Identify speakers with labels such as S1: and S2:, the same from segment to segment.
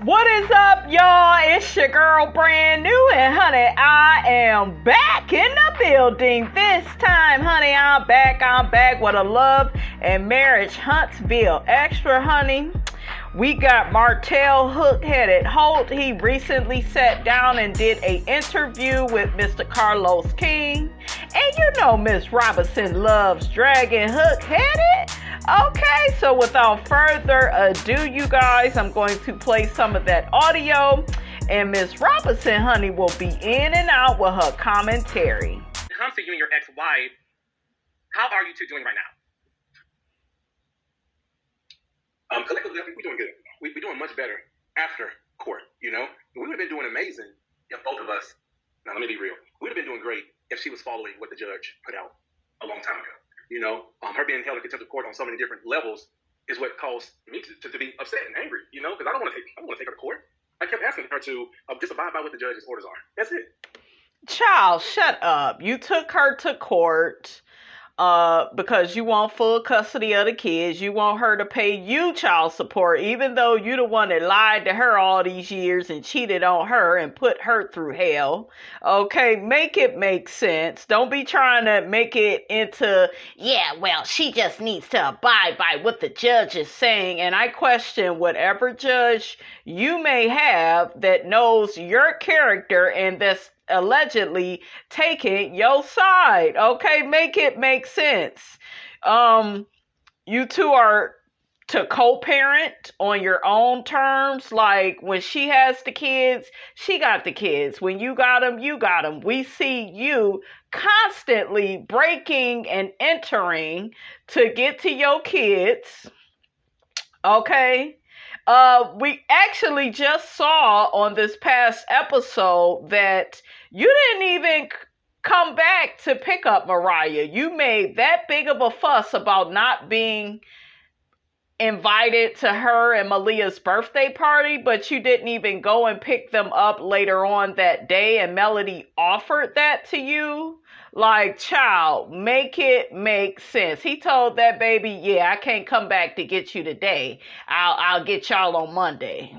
S1: What is up, y'all? It's your girl, brand new, and honey, I am back in the building. This time, honey, I'm back with a Love and Marriage Huntsville extra, honey. We got Martell Hook-Headed Holt. He recently sat down and did an interview with Mr. Carlos King. And you know Miss Robinson loves dragging hook-headed. Okay, so without further ado, you guys, I'm going to play some of that audio. And Miss Robinson, honey, will be in and out with her commentary.
S2: When it comes to you and your ex-wife, how are you two doing right now?
S3: Collectively, I think we're doing good. We're doing much better after court, you know? We would have been doing amazing if both of us, now let me be real, we would have been doing great if she was following what the judge put out a long time ago. You know, her being held in contempt of court on so many different levels is what caused me to be upset and angry, you know, because I don't want to take her to court. I kept asking her to just abide by what the judge's orders are. That's it.
S1: Child, shut up. You took her to court because you want full custody of the kids. You want her to pay you child support, even though you the one that lied to her all these years and cheated on her and put her through hell. Okay, make it make sense. Don't be trying to make it into, yeah, well, she just needs to abide by what the judge is saying. And I question whatever judge you may have that knows your character and that's allegedly taking your side. Okay, make it make sense. You two are to co-parent on your own terms. Like when she has the kids, she got the kids. When you got them, you got them. We see you constantly breaking and entering to get to your kids. Okay. We actually just saw on this past episode that you didn't even come back to pick up Mariah. You made that big of a fuss about not being invited to her and Malia's birthday party, but you didn't even go and pick them up later on that day, and Melody offered that to you. Like, child, make it make sense. He told that baby, yeah, I can't come back to get you today. I'll get y'all on Monday.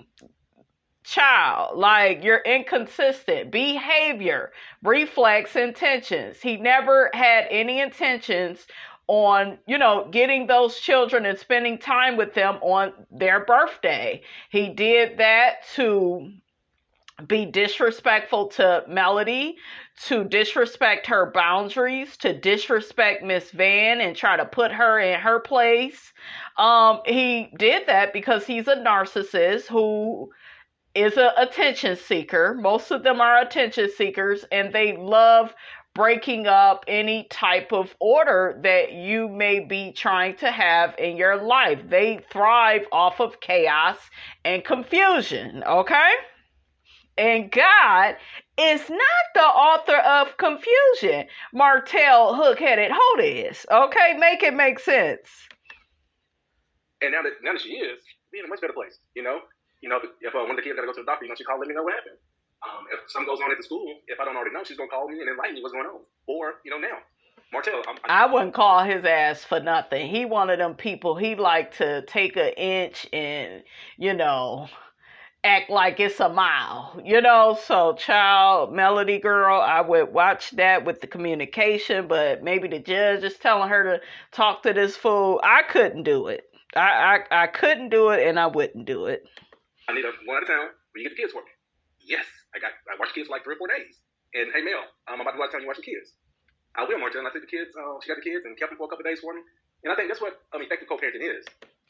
S1: Child, like, you're inconsistent. Behavior reflects intentions. He never had any intentions on, you know, getting those children and spending time with them on their birthday. He did that to be disrespectful to Melody, to disrespect her boundaries, to disrespect Miss Van and try to put her in her place. He did that because he's a narcissist who is an attention seeker. Most of them are attention seekers, and they love breaking up any type of order that you may be trying to have in your life. They thrive off of chaos and confusion, okay? And God is not the author of confusion. Martell Hook-Headed Holt is. Okay, make it make sense.
S3: And now that she is, be in a much better place, you know? You know, if one of the kids got to go to the doctor, you know, she called, let me know what happened. If something goes on at the school, if I don't already know, she's going to call me and enlighten me what's going on. Or, you know, now, Martell.
S1: I wouldn't call his ass for nothing. He one of them people, he like to take an inch and, you know, act like it's a mile, you know. So, child, Melody girl, I would watch that with the communication, but maybe the judge is telling her to talk to this fool. I couldn't do it. I couldn't do it, and I wouldn't do it.
S3: I need one out of town where you get the kids for me. Yes, I watch kids for like 3 or 4 days. And hey, Mel, I'm about to go out of town. You watch the kids. I will, Martell. And I took the kids. She got the kids and kept them for a couple of days for me. And I think that's what effective co-parenting is.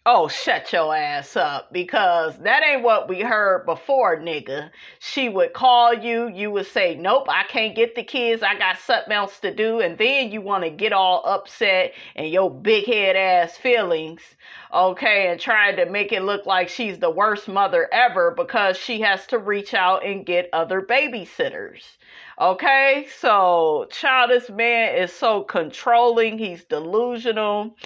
S1: Oh, shut your ass up, because that ain't what we heard before, nigga. She would call you, you would say, nope, I can't get the kids, I got something else to do, and then you want to get all upset and your big head ass feelings, okay, and try to make it look like she's the worst mother ever because she has to reach out and get other babysitters. Okay, so child, this man is so controlling, he's delusional.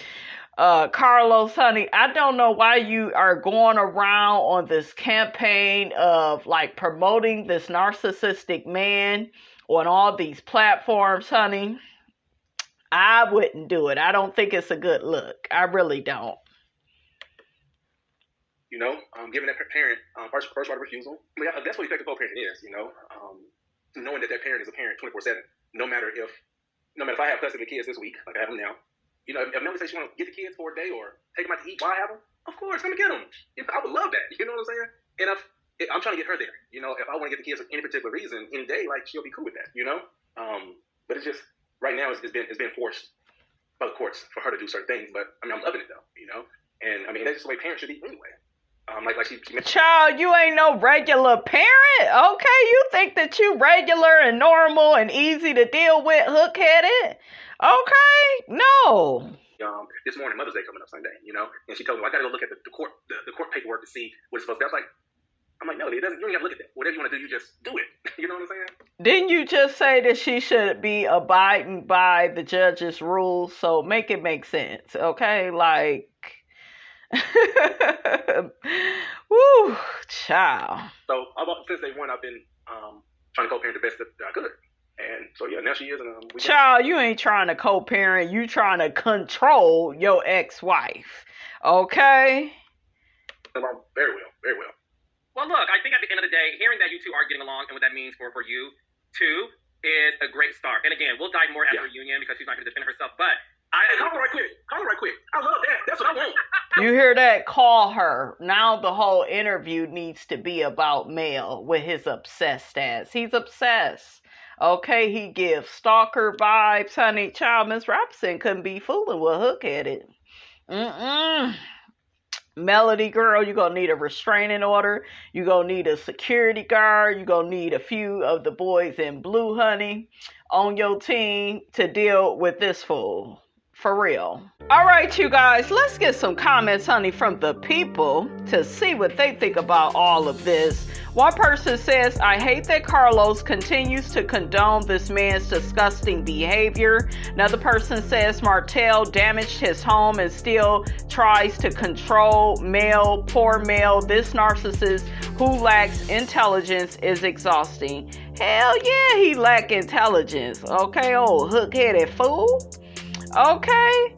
S1: Carlos, honey, I don't know why you are going around on this campaign of like promoting this narcissistic man on all these platforms, honey. I wouldn't do it. I don't think it's a good look. I really don't.
S3: giving that parent first right of refusal. I mean, that's what effective co-parenting is, knowing that parent is a parent 24/7, no matter if I have custody of the kids this week, like I have them now. If Melanie says she want to get the kids for a day or take them out to eat while I have them, of course, I'm going to get them. I would love that. You know what I'm saying? And I'm trying to get her there. If I want to get the kids for any particular reason, any day, like, she'll be cool with that, But it's just, right now, it's been forced by the courts for her to do certain things. But, I mean, I'm loving it, though, And, I mean, that's just the way parents should be anyway. Like she mentioned. Child,
S1: you ain't no regular parent, okay? You think that you regular and normal and easy to deal with, hook-headed? Okay, no.
S3: This morning, Mother's Day coming up Sunday, and she told me, I got to go look at the court paperwork to see what it's supposed to be. I'm like, no, you don't got to look at that. Whatever you want to do, you just do it. You know what I'm saying?
S1: Didn't you just say that she should be abiding by the judge's rules? So make it make sense, okay? Like, woo, child.
S3: So since day one, I've been trying to co-parent the best that I could. And so, yeah, now she is.
S1: Child, you ain't trying to co-parent. You trying to control your ex-wife. Okay?
S3: Very well. Very well.
S2: Well, look, I think at the end of the day, hearing that you two are getting along and what that means for you two is a great start. And again, we'll dive more after reunion because she's not going to defend herself. But
S3: call her right quick. I love that. That's what I want.
S1: You hear that? Call her. Now the whole interview needs to be about Mel with his obsessed ass. He's obsessed. Okay, he gives stalker vibes, honey. Child, Miss Robinson couldn't be fooling with hook-headed. Melody, girl, you're going to need a restraining order. You're going to need a security guard. You're going to need a few of the boys in blue, honey, on your team to deal with this fool. For real. All right, you guys, let's get some comments, honey, from the people to see what they think about all of this. One person says, I hate that Carlos continues to condone this man's disgusting behavior. Another person says, Martell damaged his home and still tries to control Mel. Poor Mel. This narcissist who lacks intelligence is exhausting. Hell yeah, he lack intelligence. Okay, old hook-headed fool. Okay.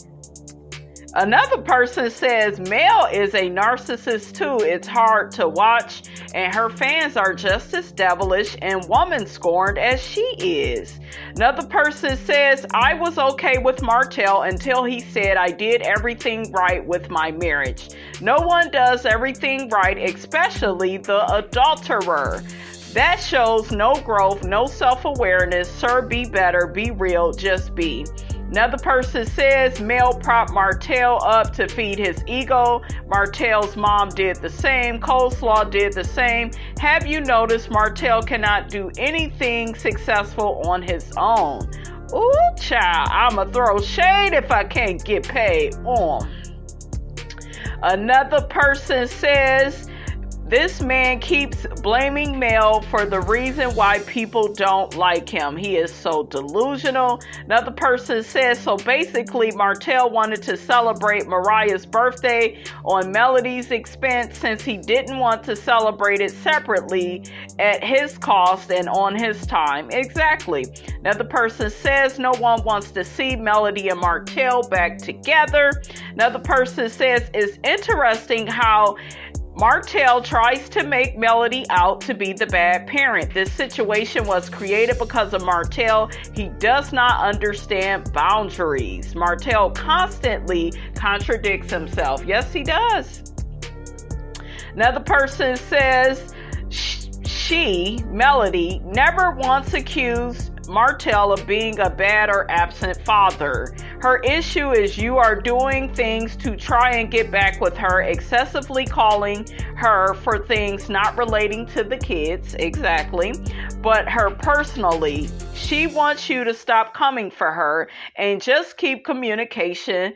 S1: Another person says Mel is a narcissist too. It's hard to watch, and her fans are just as devilish and woman-scorned as she is. Another person says, I was okay with Martell until he said I did everything right with my marriage. No one does everything right, especially the adulterer. That shows no growth, no self-awareness. Sir, be better, be real, just be. Another person says Mel propped Martell up to feed his ego. Martell's mom did the same. Coleslaw did the same. Have you noticed Martell cannot do anything successful on his own? Ooh, child, I'ma throw shade if I can't get paid. Another person says this man keeps blaming Mel for the reason why people don't like him. He is so delusional. Another person says, so basically Martell wanted to celebrate Mariah's birthday on Melody's expense since he didn't want to celebrate it separately at his cost and on his time. Exactly. Another person says no one wants to see Melody and Martell back together. Another person says it's interesting how Martell tries to make Melody out to be the bad parent. This situation was created because of Martell. He does not understand boundaries. Martell constantly contradicts himself. Yes, he does. Another person says Melody, never once accused Martell of being a bad or absent father. Her issue is you are doing things to try and get back with her, excessively calling her for things not relating to the kids, exactly, but her personally. She wants you to stop coming for her and just keep communication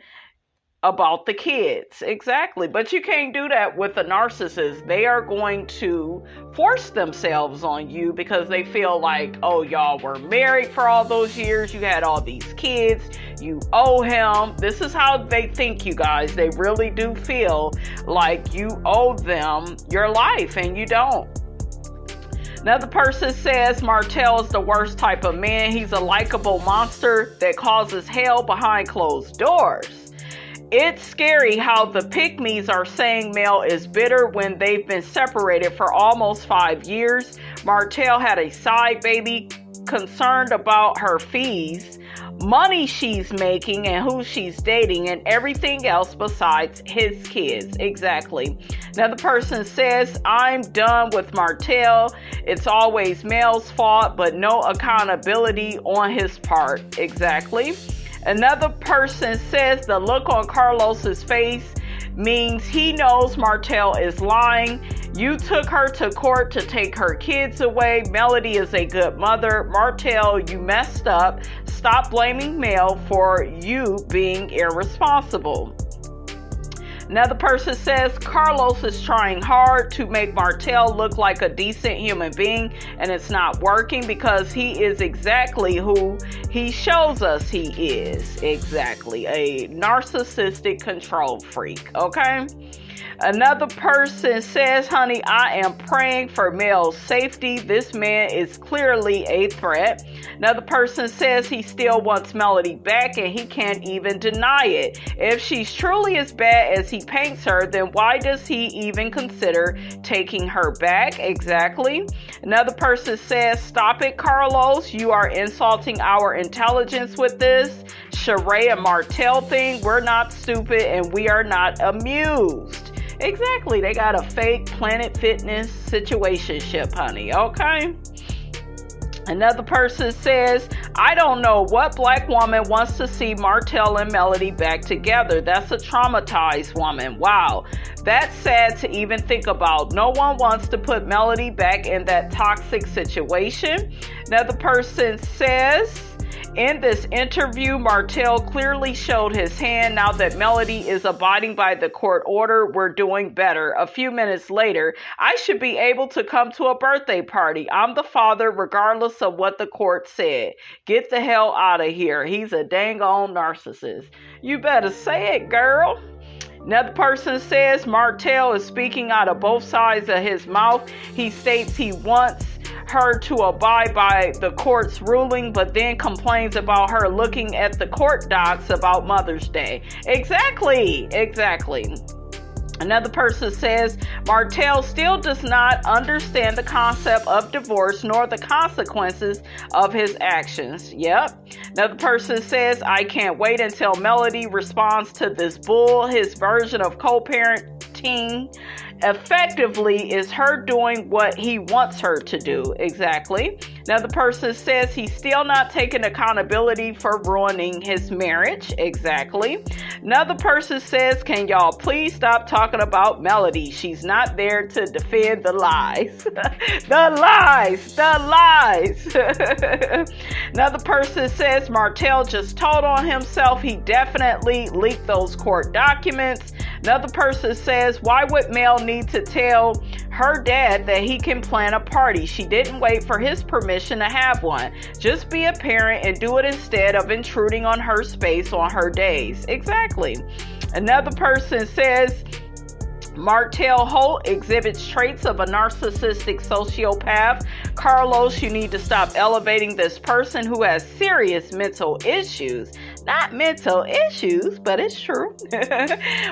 S1: about the kids. Exactly. But you can't do that with a narcissist. They are going to force themselves on you because they feel like, oh, y'all were married for all those years. You had all these kids. You owe him. This is how they think, you guys. They really do feel like you owe them your life and you don't. Another person says Martell is the worst type of man. He's a likable monster that causes hell behind closed doors. It's scary how the pick-me's are saying Mel is bitter when they've been separated for almost 5 years. Martell had a side baby, concerned about her fees, money she's making, and who she's dating, and everything else besides his kids. Exactly. Another person says, I'm done with Martell. It's always Mel's fault, but no accountability on his part. Exactly. Another person says the look on Carlos's face means he knows Martell is lying. You took her to court to take her kids away. Melody is a good mother. Martell, you messed up. Stop blaming Mel for you being irresponsible. Another person says Carlos is trying hard to make Martell look like a decent human being, and it's not working because he is exactly who he shows us he is. Exactly. A narcissistic control freak. Okay? Another person says, honey, I am praying for Mel's safety. This man is clearly a threat. Another person says he still wants Melody back and he can't even deny it. If she's truly as bad as he paints her, then why does he even consider taking her back? Exactly. Another person says, stop it, Carlos. You are insulting our intelligence with this Sheree and Martell thing. We're not stupid and we are not amused. Exactly. They got a fake Planet Fitness situationship, honey. Okay. Another person says, I don't know what black woman wants to see Martell and Melody back together. That's a traumatized woman. Wow. That's sad to even think about. No one wants to put Melody back in that toxic situation. Another person says, in this interview, Martell clearly showed his hand. Now that Melody is abiding by the court order, we're doing better. A few minutes later, I should be able to come to a birthday party. I'm the father, regardless of what the court said. Get the hell out of here. He's a dang on narcissist. You better say it, girl. Another person says Martell is speaking out of both sides of his mouth. He states he wants her to abide by the court's ruling, but then complains about her looking at the court docs about Mother's Day. Exactly. Another person says Martell still does not understand the concept of divorce nor the consequences of his actions. Yep. Another person says, I can't wait until Melody responds to this bull. His version of co-parenting effectively is her doing what he wants her to do. Exactly. Another person says he's still not taking accountability for ruining his marriage. Exactly. Another person says, can y'all please stop talking about Melody? She's not there to defend the lies. The lies. Another person says Martell just told on himself. He definitely leaked those court documents. Another person says, why would Mel need to tell her dad that he can plan a party? She didn't wait for his permission to have one. Just be a parent and do it instead of intruding on her space on her days. Exactly. Another person says martellholt exhibits traits of a narcissistic sociopath. Carlos, you need to stop elevating this person who has serious mental issues. Not mental issues, but it's true.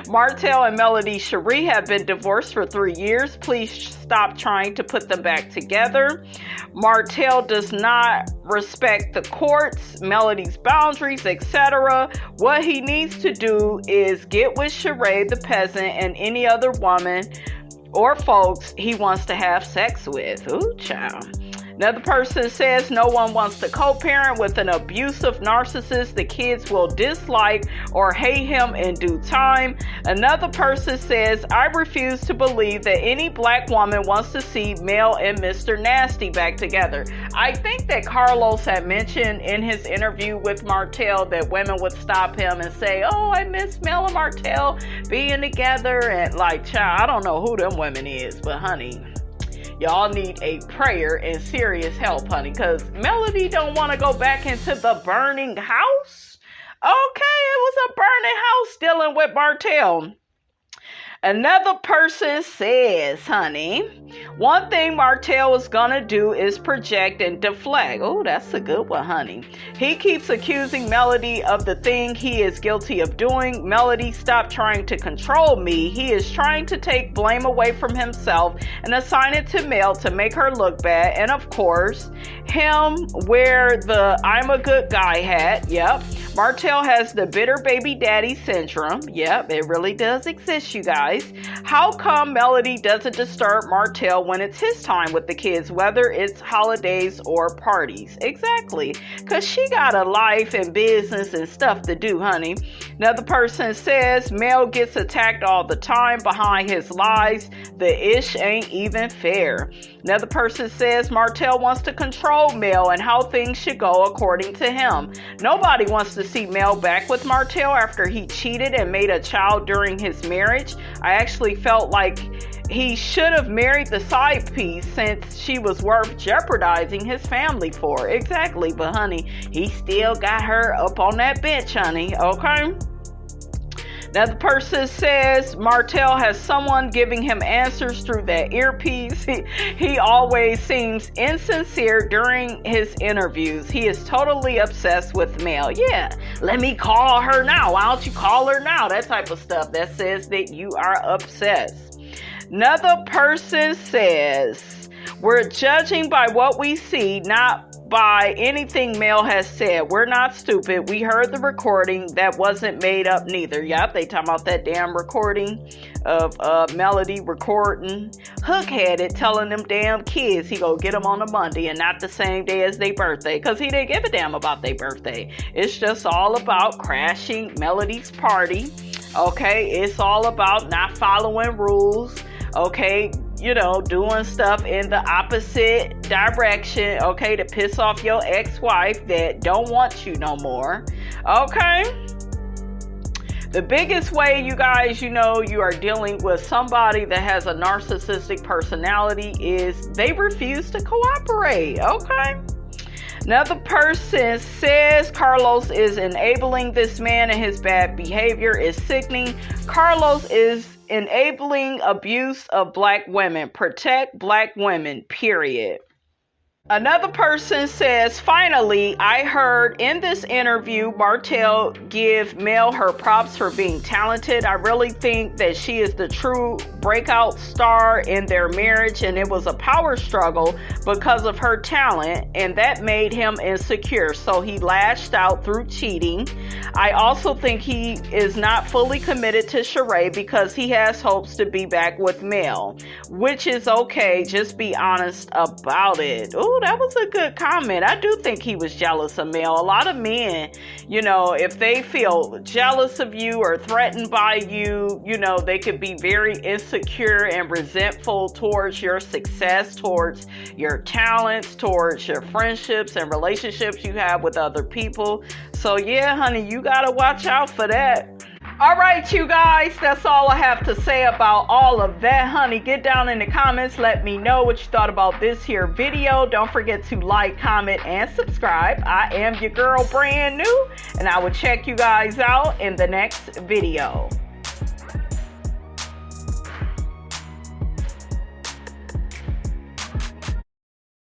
S1: Martell and Melody Cherie have been divorced for 3 years. Please stop trying to put them back together. Martell does not respect the courts, Melody's boundaries, etc. What he needs to do is get with Sheree the peasant and any other woman or folks he wants to have sex with. Ooh, child. Another person says no one wants to co-parent with an abusive narcissist. The kids will dislike or hate him in due time. Another person says, I refuse to believe that any black woman wants to see Mel and Mr. Nasty back together. I think that Carlos had mentioned in his interview with Martell that women would stop him and say, oh, I miss Mel and Martell being together. And like, child, I don't know who them women is, but honey, y'all need a prayer and serious help, honey, because Melody don't want to go back into the burning house. Okay, it was a burning house dealing with Martell. Another person says, honey, one thing Martell is gonna do is project and deflect. Oh, that's a good one, honey. He keeps accusing Melody of the thing he is guilty of doing. Melody, stop trying to control me. He is trying to take blame away from himself and assign it to Mel to make her look bad. And of course, him wear the I'm a good guy hat. Yep. Martell has the bitter baby daddy syndrome. Yep, it really does exist, you guys. How come Melody doesn't disturb Martell when it's his time with the kids, whether it's holidays or parties? Exactly, because she got a life and business and stuff to do, honey. Another person says Mel gets attacked all the time behind his lies. The ish ain't even fair. Another person says Martell wants to control Mel and how things should go according to him. Nobody wants to see Mel back with Martell after he cheated and made a child during his marriage. I actually felt like he should have married the side piece since she was worth jeopardizing his family for. Exactly, but honey, he still got her up on that bench, honey, okay? Another person says Martell has someone giving him answers through that earpiece. He always seems insincere during his interviews. He is totally obsessed with Mel. Yeah, let me call her now. Why don't you call her now? That type of stuff that says that you are obsessed. Another person says we're judging by what we see, not by anything Mel has said. We're not stupid. We heard the recording that wasn't made up neither. Yep, they talking about that damn recording of Melody recording hook-headed, telling them damn kids he go get them on a Monday and not the same day as their birthday, because he didn't give a damn about their birthday. It's just all about crashing Melody's party. Okay, it's all about not following rules. Okay, you know, doing stuff in the opposite direction, okay, to piss off your ex-wife that don't want you no more, okay? The biggest way, you guys, you know, you are dealing with somebody that has a narcissistic personality is they refuse to cooperate, okay? Another person says Carlos is enabling this man and his bad behavior is sickening. Carlos is enabling abuse of black women. Protect black women, period. Another person says, finally, I heard in this interview Martell give Mel her props for being talented. I really think that she is the true breakout star in their marriage, and it was a power struggle because of her talent, and that made him insecure, so he lashed out through cheating. I also think he is not fully committed to Sheree because he has hopes to be back with Mel, which is okay. Just be honest about it. Ooh, that was a good comment. I do think he was jealous of Mel. A lot of men, you know, if they feel jealous of you or threatened by you, you know, they could be very insecure and resentful towards your success, towards your talents, towards your friendships and relationships you have with other people. So yeah, honey, you gotta watch out for that. All right, you guys, that's all I have to say about all of that, honey. Get down in the comments. Let me know what you thought about this here video. Don't forget to like, comment, and subscribe. I am your girl, brand new, and I will check you guys out in the next video.